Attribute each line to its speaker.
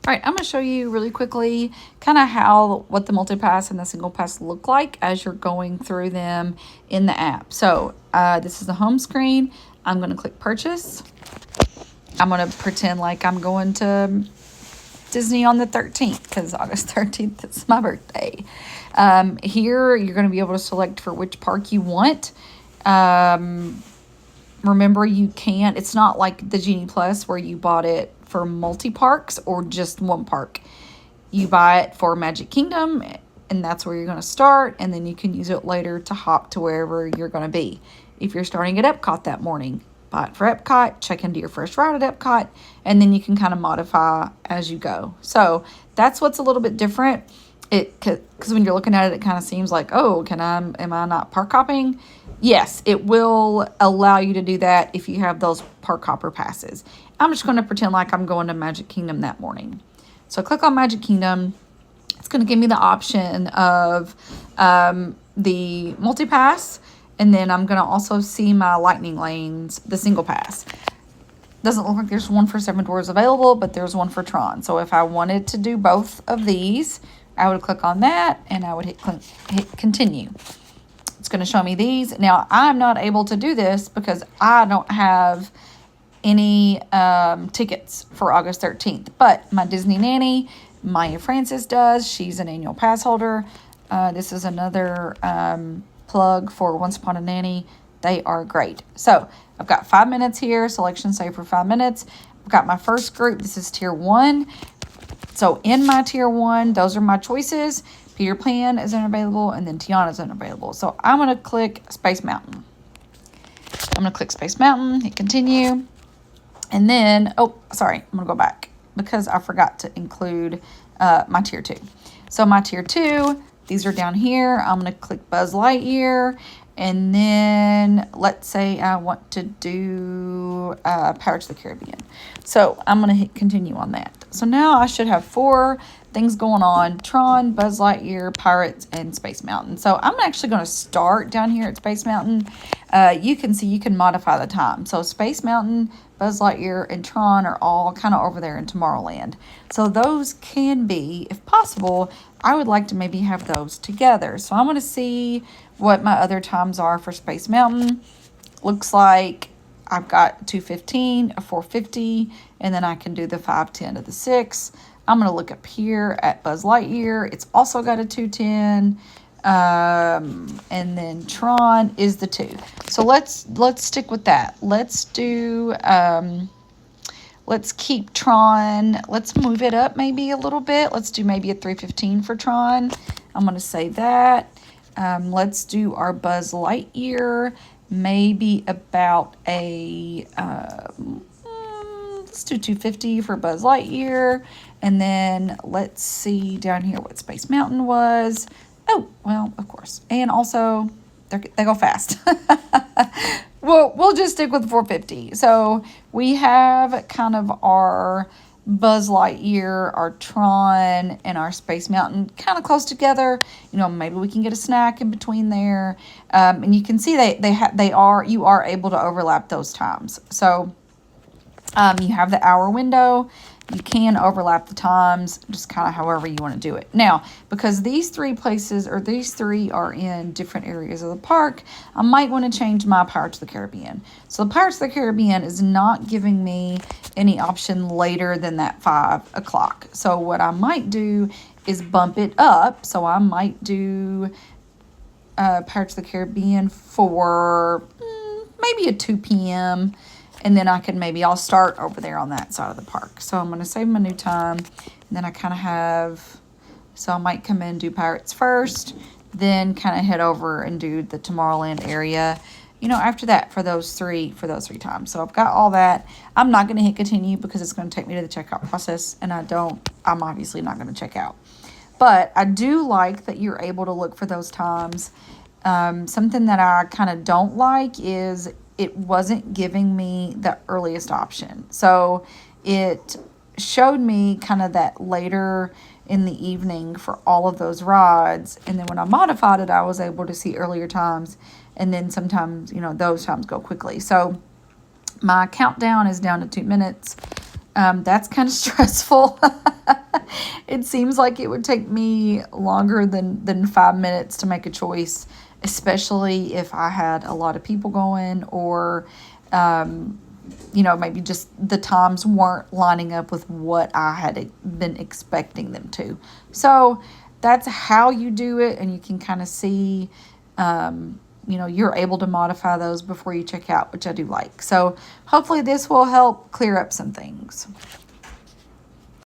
Speaker 1: All right, I'm going to show you really quickly kind of what the multi-pass and the single pass look like as you're going through them in the app. So this is the home screen. I'm going to click purchase. I'm going to pretend like I'm going to Disney on the 13th because August 13th is my birthday. Here, you're going to be able to select for which park you want. Remember, it's not like the Genie Plus where you bought it for multi-parks or just one park. You buy it for Magic Kingdom, and that's where you're going to start, and then you can use it later to hop to wherever you're going to be. If you're starting at Epcot that morning, buy it for Epcot, check into your first ride at Epcot, and then you can kind of modify as you go. So that's what's a little bit different. Because when you're looking at it, it kind of seems like, oh, am I not park hopping? Yes, it will allow you to do that if you have those park hopper passes. I'm just going to pretend like I'm going to Magic Kingdom that morning. So click on Magic Kingdom. It's going to give me the option of the multi-pass, and then I'm going to also see my Lightning Lanes, the single pass. Doesn't look like there's one for Seven Dwarfs available, but there's one for Tron. So if I wanted to do both of these, I would click on that, and I would hit continue. It's going to show me these. Now, I'm not able to do this because I don't have any tickets for August 13th. But my Disney nanny, Maya Francis, does. She's an annual pass holder. This is another plug for Once Upon a Nanny. They are great. So, I've got 5 minutes here. Selection save for 5 minutes. I've got my first group. This is Tier 1. So, in my Tier 1, those are my choices. Peter Pan is unavailable, and then Tiana is unavailable. So I'm going to click Space Mountain. I'm going to click Space Mountain, hit continue. And then, I'm going to go back because I forgot to include my Tier 2. So my Tier 2, these are down here. I'm going to click Buzz Lightyear. And then let's say I want to do Pirates of the Caribbean. So I'm going to hit continue on that. So now I should have 4 things going on: Tron, Buzz Lightyear, Pirates, and Space Mountain. So I'm actually going to start down here at Space Mountain. You can see you can modify the time. So Space Mountain, Buzz Lightyear, and Tron are all kind of over there in Tomorrowland. So those can be, if possible, I would like to maybe have those together. So I'm going to see what my other times are for Space Mountain. Looks like I've got 2:15, a 4:50, and then I can do the 5:10 to the 6. I'm going to look up here at Buzz Lightyear. It's also got a 2:10. And then Tron is the 2. So let's stick with that. Let's do, let's keep Tron. Let's move it up maybe a little bit. Let's do maybe a 3:15 for Tron. I'm going to say that. Let's do our Buzz Lightyear. Maybe about a, let's do 2:50 for Buzz Lightyear. And then let's see down here what Space Mountain was. Oh, well, of course. And also, they go fast. Well, we'll just stick with 4:50. So we have kind of our Buzz Lightyear, our Tron, and our Space Mountain kind of close together. Maybe we can get a snack in between there. And you can see you are able to overlap those times. So you have the hour window. You can overlap the times, just kind of however you want to do it. Now, because these 3 are in different areas of the park, I might want to change my Pirates of the Caribbean. So the Pirates of the Caribbean is not giving me any option later than that 5 o'clock. So what I might do is bump it up. So I might do Pirates of the Caribbean for maybe a 2 p.m., and then I'll start over there on that side of the park. So I'm going to save my new time. And then I kind of so I might come in and do Pirates first, then kind of head over and do the Tomorrowland area, after that for those three times. So I've got all that. I'm not going to hit continue because it's going to take me to the checkout process, and I'm obviously not going to check out. But I do like that you're able to look for those times. Something that I kind of don't like is it wasn't giving me the earliest option. So it showed me kind of that later in the evening for all of those rides. And then when I modified it, I was able to see earlier times. And then sometimes, those times go quickly. So my countdown is down to 2 minutes. That's kind of stressful. It seems like it would take me longer than 5 minutes to make a choice, especially if I had a lot of people going, or maybe just the times weren't lining up with what I had been expecting them to. So that's how you do it, and you can kind of see, you're able to modify those before you check out, which I do like. So hopefully this will help clear up some things.